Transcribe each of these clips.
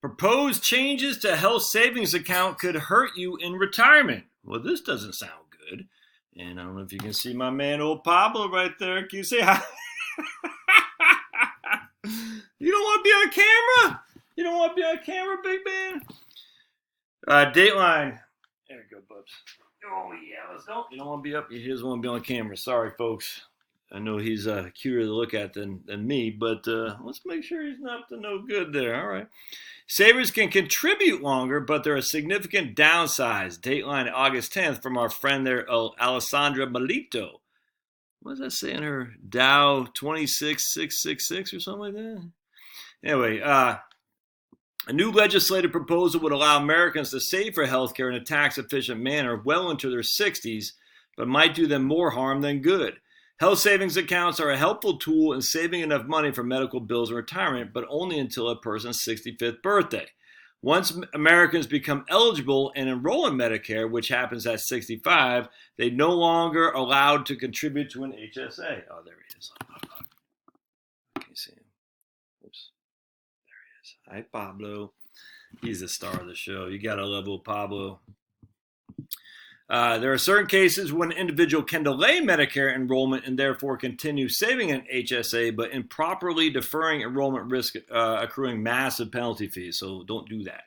Proposed changes to health savings account could hurt you in retirement. Well, this doesn't sound good. And I don't know if you can see my man, old Pablo, right there. Can you say hi? You don't want to be on camera? You don't want to be on camera, big man? Dateline. There you go, bubs. Oh, yeah. Let's go. You don't want to be up. He doesn't want to be on camera. Sorry, folks. I know he's cuter to look at than me, but let's make sure he's not up to no good there. All right. Savers can contribute longer, but there are significant downsides. Dateline August 10th from our friend there, Alessandra Melito. What does that say in her Dow 26666 or something like that? Anyway, a new legislative proposal would allow Americans to save for health care in a tax-efficient manner well into their 60s, but might do them more harm than good. Health savings accounts are a helpful tool in saving enough money for medical bills and retirement, but only until a person's 65th birthday. Once Americans become eligible and enroll in Medicare, which happens at 65, they're no longer allowed to contribute to an HSA. Oh, there he is. I can't see him. Oops. There he is. Hi, Pablo. He's the star of the show. You got to love old Pablo. There are certain cases when an individual can delay Medicare enrollment and therefore continue saving an HSA, but improperly deferring enrollment risk accruing massive penalty fees. So don't do that.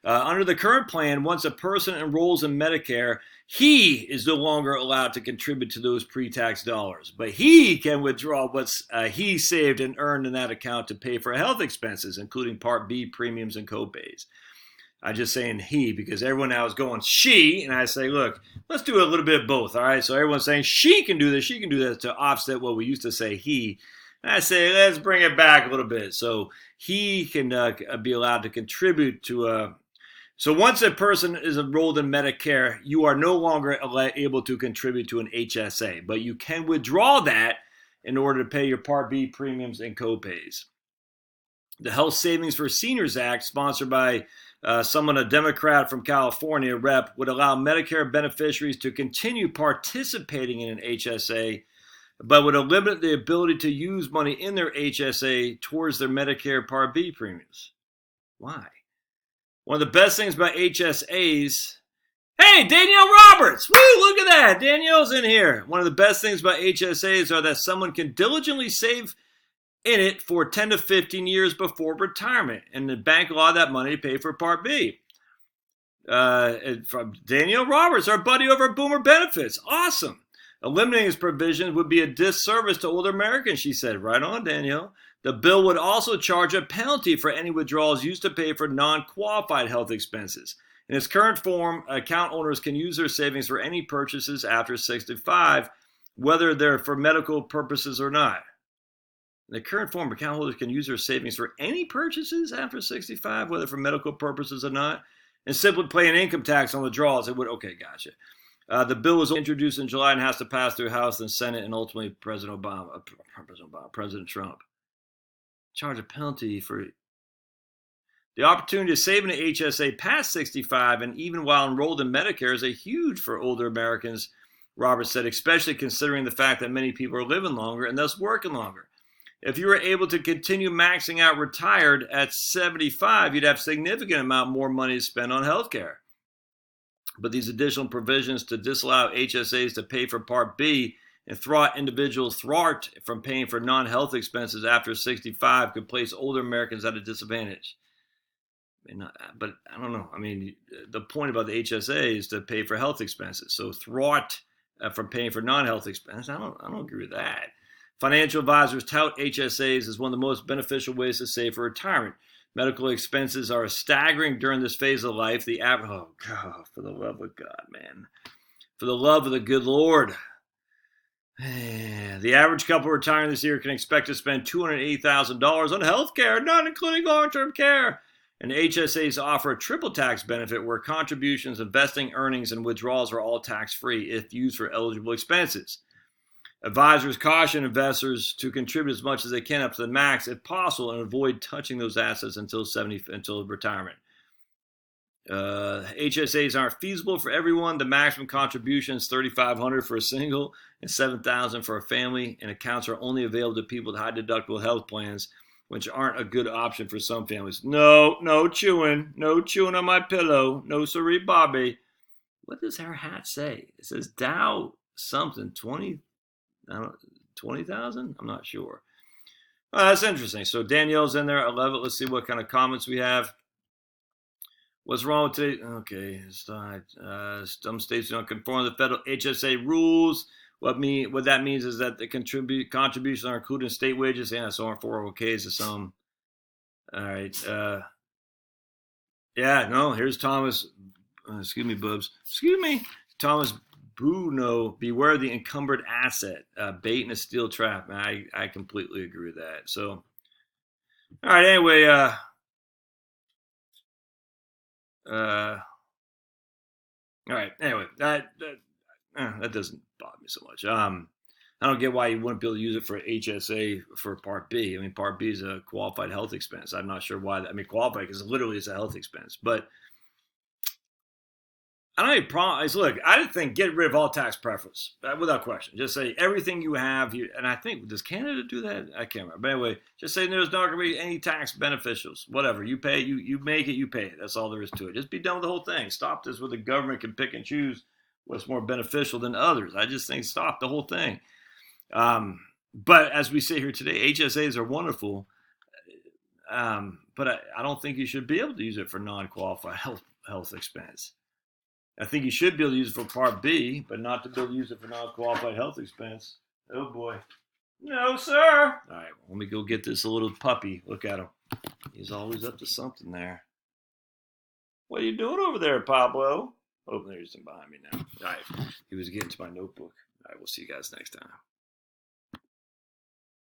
Under the current plan, once a person enrolls in Medicare, he is no longer allowed to contribute to those pre-tax dollars, but he can withdraw what's he saved and earned in that account to pay for health expenses, including Part B premiums and copays. I'm just saying he because everyone now is going she, and I say, look, let's do a little bit of both, all right? So everyone's saying she can do this to offset what we used to say he. And I say, let's bring it back a little bit. So he can be allowed to contribute to so once a person is enrolled in Medicare, you are no longer able to contribute to an HSA, but you can withdraw that in order to pay your Part B premiums and copays. The Health Savings for Seniors Act, sponsored by a Democrat from California, rep, would allow Medicare beneficiaries to continue participating in an HSA, but would eliminate the ability to use money in their HSA towards their Medicare Part B premiums. Why? One of the best things about HSAs... Hey, Danielle Roberts! Woo, look at that! Danielle's in here. One of the best things about HSAs are that someone can diligently save in it for 10 to 15 years before retirement, and the bank will allow that money to pay for Part B. From Danielle Roberts, our buddy over at Boomer Benefits. Awesome. Eliminating this provision would be a disservice to older Americans, she said. Right on, Danielle. The bill would also charge a penalty for any withdrawals used to pay for non-qualified health expenses. In its current form, account owners can use their savings for any purchases after 65, whether they're for medical purposes or not. In the current form, account holders can use their savings for any purchases after 65, whether for medical purposes or not, and simply pay an income tax on withdrawals. It would, okay, gotcha. The bill was introduced in July and has to pass through House and Senate and ultimately President Trump. Charge a penalty for the opportunity to save in an HSA past 65 and even while enrolled in Medicare is a huge for older Americans, Roberts said, especially considering the fact that many people are living longer and thus working longer. If you were able to continue maxing out retired at 75, you'd have a significant amount more money to spend on health care. But these additional provisions to disallow HSAs to pay for Part B and thwart individuals from paying for non-health expenses after 65 could place older Americans at a disadvantage. But I don't know. I mean, the point about the HSA is to pay for health expenses. So thwart from paying for non-health expenses, I don't agree with that. Financial advisors tout HSAs as one of the most beneficial ways to save for retirement. Medical expenses are staggering during this phase of life. Oh, God, for the love of God, man. For the love of the good Lord. The average couple retiring this year can expect to spend $280,000 on health care, not including long-term care. And HSAs offer a triple tax benefit where contributions, investing, earnings, and withdrawals are all tax-free if used for eligible expenses. Advisors caution investors to contribute as much as they can up to the max if possible and avoid touching those assets until retirement. HSAs aren't feasible for everyone. The maximum contribution is $3,500 for a single and $7,000 for a family, and accounts are only available to people with high deductible health plans which aren't a good option for some families. No chewing. No chewing on my pillow. No siree, Bobby. What does her hat say? It says Dow something 20,000. I'm not sure. That's interesting. So Danielle's in there. I love it. Let's see what kind of comments we have. What's wrong with today? Okay, some states don't conform to the federal HSA rules. What that means is that the contributions are included in state wages and so on 401ks to some. All right. Yeah, no, here's Thomas. Excuse me, Bubs. Excuse me. Thomas Bruno, beware the encumbered asset, bait in a steel trap. I completely agree with that. So, all right, anyway, all right, anyway, that doesn't bother me so much. I don't get why you wouldn't be able to use it for HSA for Part B. I mean, Part B is a qualified health expense. I'm not sure why. Qualified because literally it's a health expense. But I don't have any problem. Look, I think get rid of all tax preference without question. Just say everything you have. And I think, does Canada do that? I can't remember. But anyway, just say there's not going to be any tax beneficials. Whatever. You pay, you make it, you pay it. That's all there is to it. Just be done with the whole thing. Stop this where the government can pick and choose what's more beneficial than others. I just think stop the whole thing. But as we sit here today, HSAs are wonderful. But I don't think you should be able to use it for non-qualified health expense. I think you should be able to use it for Part B, but not to be able to use it for non-qualified health expense. Oh, boy. No, sir. All right, let me go get this little puppy. Look at him. He's always up to something there. What are you doing over there, Pablo? Oh, there's him behind me now. All right, he was getting to my notebook. All right, we'll see you guys next time.